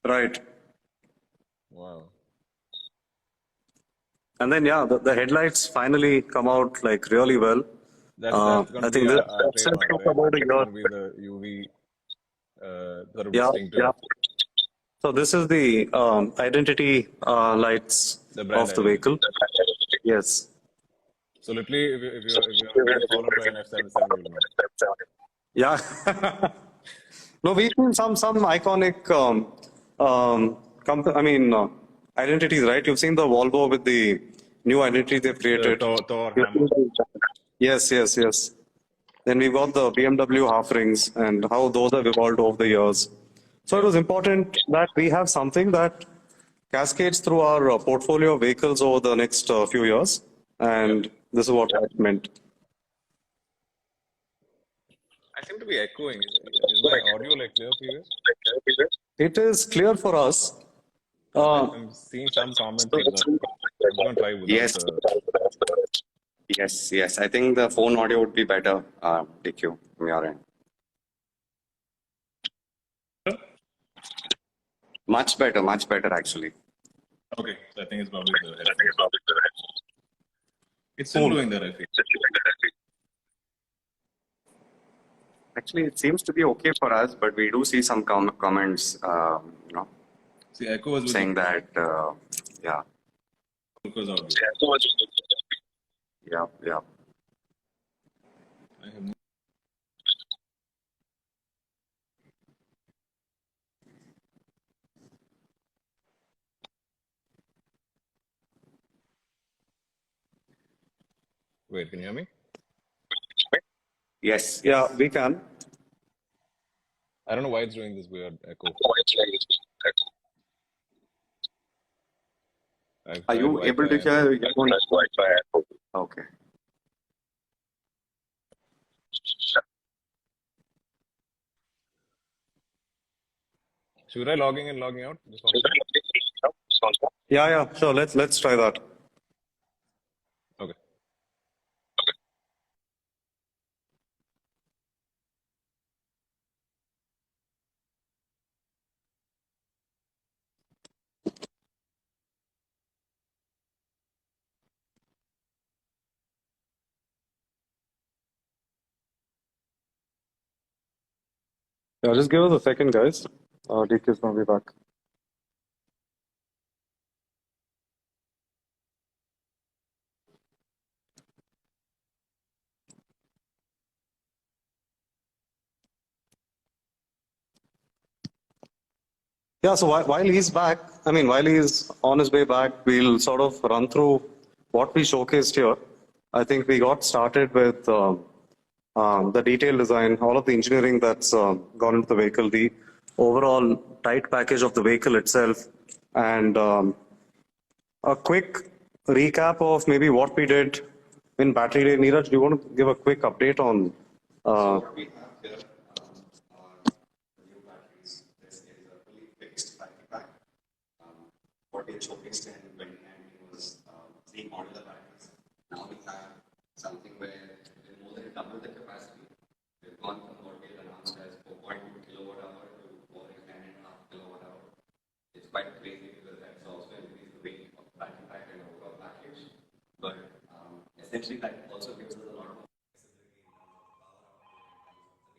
Right. Wow. And then, yeah, the headlights finally come out like really well. That's going I to be think this our trademark, took right? about a It's year. going to be the UV sort of Yeah, distinctive. yeah. So this is the identity lights The brand of the identity. vehicle. Yes. So literally, if you're being followed by an F77, you'll know. Yeah. No, we've seen some iconic identities, right? You've seen the Volvo with the new identity they've The created. Thor hammer. Yes, yes, yes. Then we've got the BMW half rings and how those have evolved over the years. So it was important that we have something that cascades through our portfolio of vehicles over the next few years. And this is what I meant. I seem to be echoing. Is my audio like clear for you? It is clear for us. I'm seeing some comments, but I'm going to try without Yes. the... Yes. I think the phone audio would be better, DQ, from your end. Much better actually. Okay, so I think it's probably the headphones. It's still doing that, I feel. Actually, it seems to be okay for us, but we do see some comments, See, echo was saying that, yeah. Because of Yeah. I have no... Wait, can you hear me? Yes. Yeah, we can. I don't know why it's doing this weird echo. Are you able to hear your own Wi-Fi? Okay. Should I logging in, logging out? Yeah. Sure. Let's try that. Okay. Yeah, just give us a second, guys. DQ is going to be back. Yeah, so while he's back, while he's on his way back, we'll sort of run through what we showcased here. I think we got started with the detailed design, all of the engineering that's gone into the vehicle, the overall tight package of the vehicle itself, and a quick recap of maybe what we did in Battery Day. Neeraj, do you want to give a quick update on what we have here are the new batteries. This is a fully fixed battery pack. What we had showcased in 2019 was 3 modular batteries. Now we have something where we more than double the capacity. We've gone from what we had announced as 4.2 kilowatt hour to more than 10.5 kilowatt hour. It's quite crazy because that's also increased the weight of the battery pack and overall package. But essentially that also gives us a lot more flexibility in terms of the power output,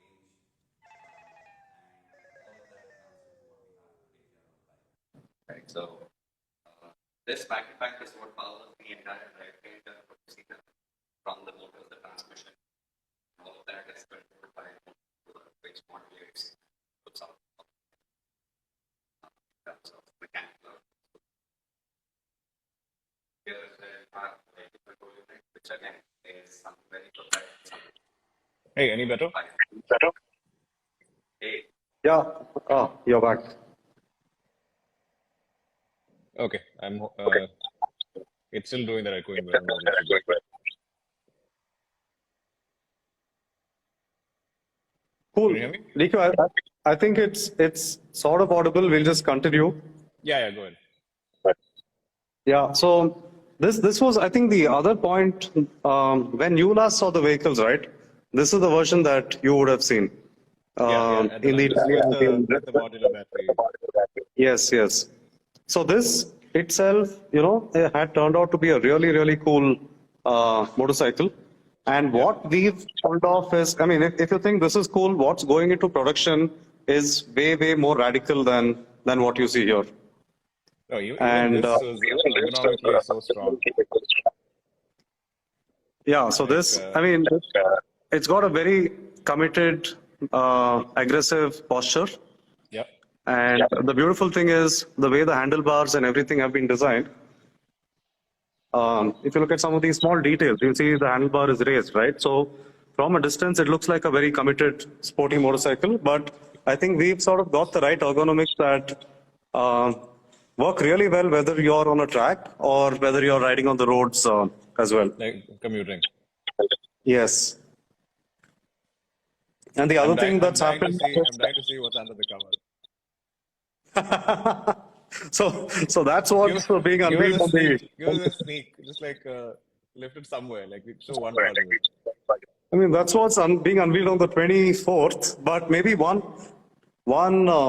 in terms of the range, and all of that comes into what we have to take care of. Right. So this battery pack is what powers the entire drivetrain from the motor, the transmission. All of that is controlled by which modulates some in terms of mechanical. Here is our control unit, which again is some very proprietary. Hey, any better? Hey. Yeah, you're back. Okay, it's still doing that echoing. Cool. Can you hear me? DQ, I think it's sort of audible. We'll just continue. Yeah, go ahead. Yeah, so this was, I think, the other point when you last saw the vehicles, right? This is the version that you would have seen. Yeah, in the with the modular battery. Yes, yes. So this itself, it had turned out to be a really, really cool motorcycle. And Yeah. what we've pulled off is, I mean, if you think this is cool, what's going into production is way, way more radical than what you see here. No, even And this was ergonomically so strong. yeah, so Like, this, I mean, it's got a very committed, aggressive posture. yeah. And the beautiful thing is the way the handlebars and everything have been designed. If you look at some of these small details, you see the handlebar is raised, right? So from a distance, it looks like a very committed, sporty motorcycle. But I think we've sort of got the right ergonomics that work really well, whether you're on a track or whether you're riding on the roads as well. Like commuting. Yes. And the other thing that's happened. I'm dying to see what's under the cover. So that's what's being unveiled on the. Give us a sneak, just like left it somewhere, like we show one part of it. I mean, that's what's being unveiled on the 24th. But maybe one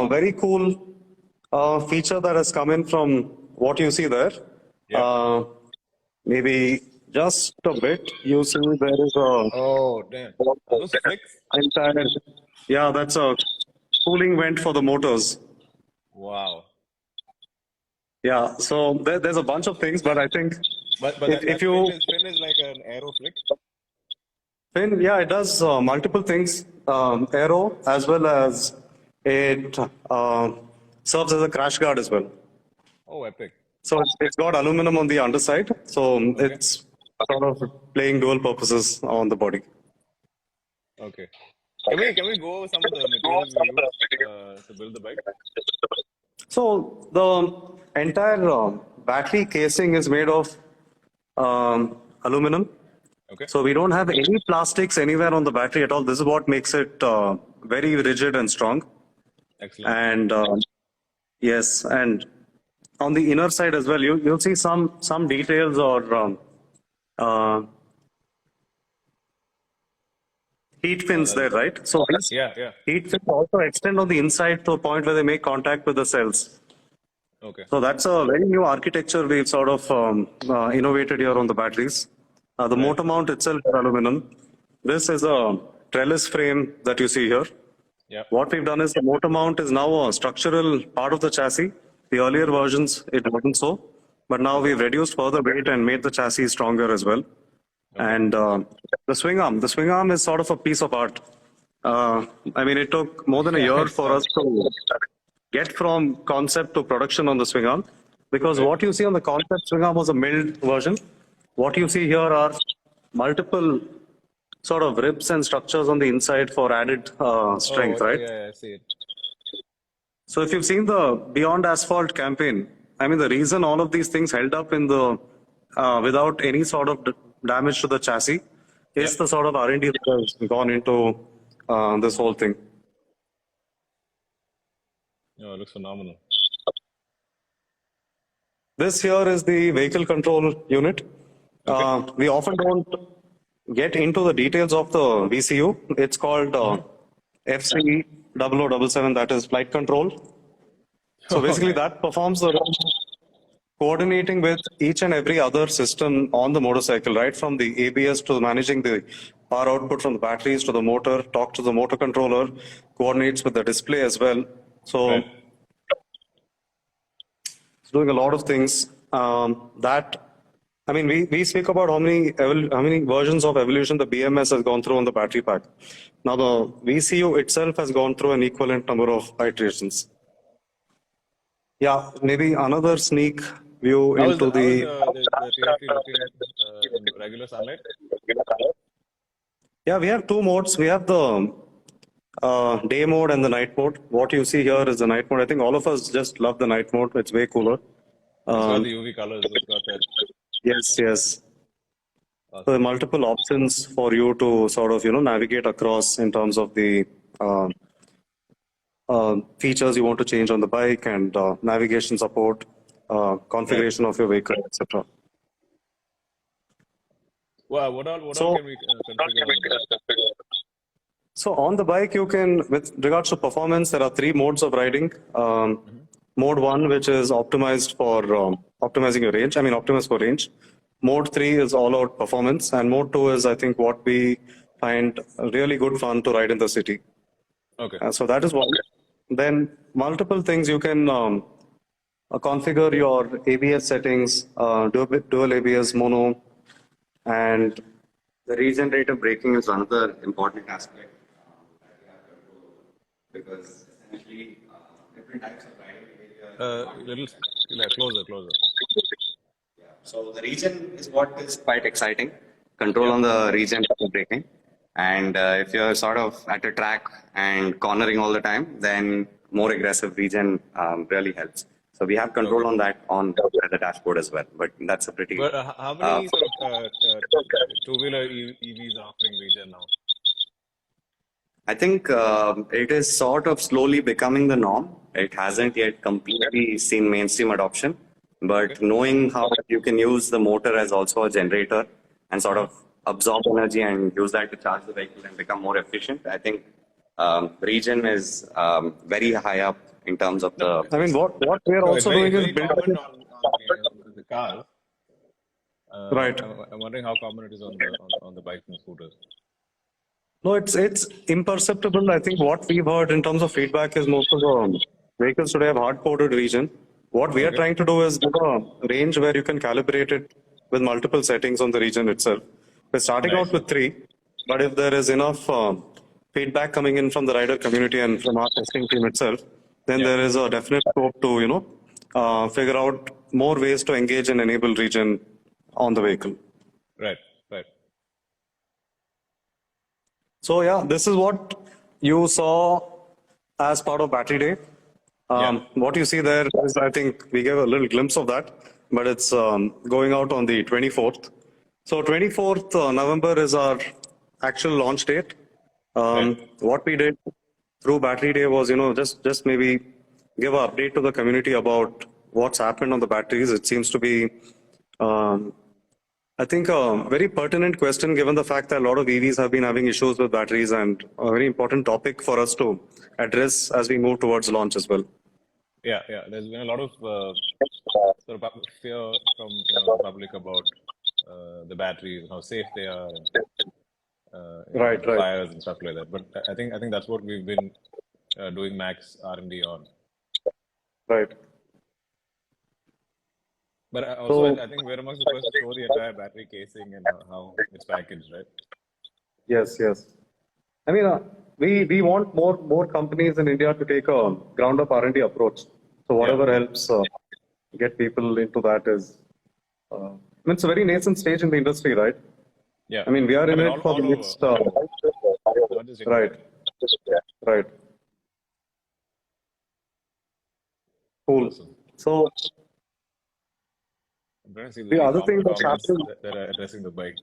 very cool feature that has come in from what you see there. Yeah. Maybe just a bit. You see there is a. Oh, damn. Are those flicks? Yeah, that's a cooling vent for the motors. Wow. Yeah, so there's a bunch of things, but I think But if you fin is like an aero flick. fin, yeah, it does multiple things. Aero as well as it serves as a crash guard as well. Oh, epic. So it's got aluminum on the underside, so it's sort of playing dual purposes on the body. Okay. Can we go over some of the materials we use to build the bike? So the entire battery casing is made of aluminum. Okay. So we don't have any plastics anywhere on the battery at all. This is what makes it very rigid and strong. Excellent. And yes, and on the inner side as well, you'll see some details or heat fins there, right? So these Yeah. heat fins also extend on the inside to a point where they make contact with the cells. Okay. So that's a very new architecture we've sort of innovated here on the batteries. The motor mount itself is aluminum. This is a trellis frame that you see here. Yeah. What we've done is the motor mount is now a structural part of the chassis. The earlier versions, it wasn't so. But now we've reduced further weight and made the chassis stronger as well. And the swing arm is sort of a piece of art. I mean, it took more than a year for us to get from concept to production on the swing arm, because what you see on the concept swing arm was a milled version. What you see here are multiple sort of ribs and structures on the inside for added strength, right? Yeah, I see it. So if you've seen the Beyond Asphalt campaign, I mean, the reason all of these things held up in the without any sort of damage to the chassis is the sort of R&D that has gone into this whole thing. Oh, it looks phenomenal. This here is the vehicle control unit. We often don't get into the details of the VCU. It's called FC0077, that is flight control. So basically that performs the role of coordinating with each and every other system on the motorcycle, right from the ABS to managing the power output from the batteries to the motor, talk to the motor controller, coordinates with the display as well. So it's doing a lot of things I mean, we speak about how many versions of evolution the BMS has gone through on the battery pack. Now the VCU itself has gone through an equivalent number of iterations. Yeah, maybe another sneak view into the TFT looking at in regular sunlight? Yeah, we have two modes. We have the day mode and the night mode. What you see here is the night mode. I think all of us just love the night mode. It's way cooler. It's got the UV colors. It's got that. Yes. Awesome. So there are multiple options for you to sort of, navigate across in terms of the features you want to change on the bike and navigation support, configuration of your vehicle, etc. Wow, what all can we configure on the bike? So on the bike, you can, with regards to performance, there are three modes of riding. Mode 1, which is optimized for optimizing your range, optimized for range. Mode 3 is all out performance. And mode 2 is, I think, what we find really good fun to ride in the city. Okay. So that is one. Then multiple things you can configure your ABS settings, dual ABS, mono, and The regenerative braking is another important aspect that we have control over because essentially different types of riding behavior. Little closer. So the regen is what is quite exciting. Control on the regenerative braking. And if you're sort of at a track and cornering all the time, then more aggressive regen really helps. So we have control on that on the dashboard as well. But that's a pretty. But how many sort of two-wheeler EVs are offering regen now? I think it is sort of slowly becoming the norm. It hasn't yet completely seen mainstream adoption, but knowing how you can use the motor as also a generator and sort of absorb energy and use that to charge the vehicle and become more efficient, I think regen is very high up in terms of the. What we are also doing is build building. on the cars. Right. I'm wondering how common it is on the bikes and scooters. No, it's imperceptible. I think what we've heard in terms of feedback is most of the vehicles today have hard-coded region. What we are trying to do is give a range where you can calibrate it with multiple settings on the region itself. We're starting out with 3, but if there is enough feedback coming in from the rider community and from our testing team itself, then there is a definite scope to figure out more ways to engage and enable region on the vehicle. Right. So yeah, this is what you saw as part of Battery Day. What you see there is, I think we gave a little glimpse of that, but it's going out on the 24th. So 24th November is our actual launch date. What we did through Battery Day was, just maybe give an update to the community about what's happened on the batteries. It seems to be I think a very pertinent question given the fact that a lot of EVs have been having issues with batteries and a very important topic for us to address as we move towards launch as well. Yeah. There's been a lot of sort of fear from the public about the batteries and how safe they are, and fires and stuff like that. But I think that's what we've been doing max R&D on. Right. But also, I think we're amongst the first to show the entire battery casing and how it's packaged, right? Yes. We want more companies in India to take a ground-up R&D approach. So whatever helps get people into that is. It's a very nascent stage in the industry, right? Yeah. We are in it for the next. Right. Cool. Awesome. So. I'm trying to see the other thing that's happening that are addressing the bike.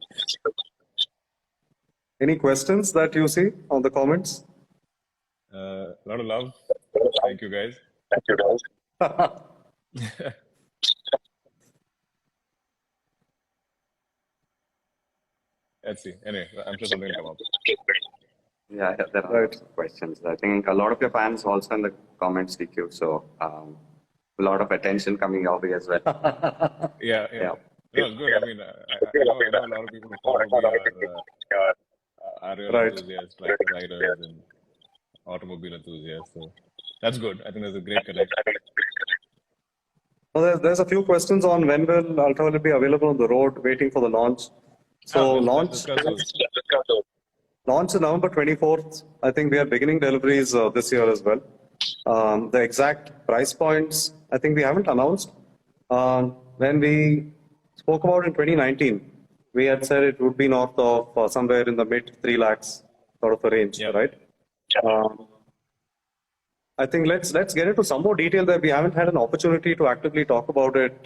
Any questions that you see on the comments? A lot of love. Thank you, guys. Let's see. Anyway, I'm sure something will come up. Yeah, there are questions. I think a lot of your fans also in the comments, DQ. So a lot of attention coming your way as well. Yeah. No, it's good. I know a lot of people who follow me are real enthusiasts, like riders and automobile enthusiasts. So that's good. I think there's a great connect. Well, there's a few questions on when will Ultraviolette be available on the road, waiting for the launch. So launch is November 24th. I think we are beginning deliveries this year as well. The exact price points, I think we haven't announced. When we spoke about in 2019, we had said it would be north of somewhere in the mid 3 lakhs sort of a range, right? I think let's get into some more detail that we haven't had an opportunity to actively talk about it.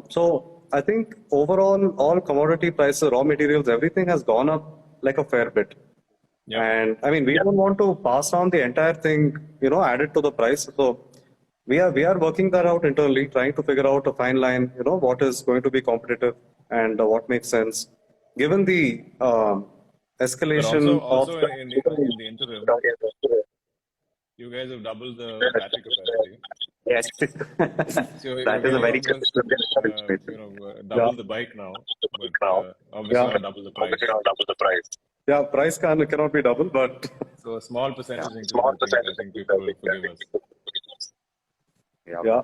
So I think overall, all commodity prices, raw materials, everything has gone up like a fair bit. And we don't want to pass on the entire thing, add it to the price. So we are working that out internally, trying to figure out a fine line, what is going to be competitive and what makes sense. Given the escalation also in the interim, you guys have doubled the battery capacity. Yes. So That is a very good double the bike now, but obviously not double the price. Yeah, price cannot be double, but So a small percentage increase, I think people will forgive us. Yeah. yeah.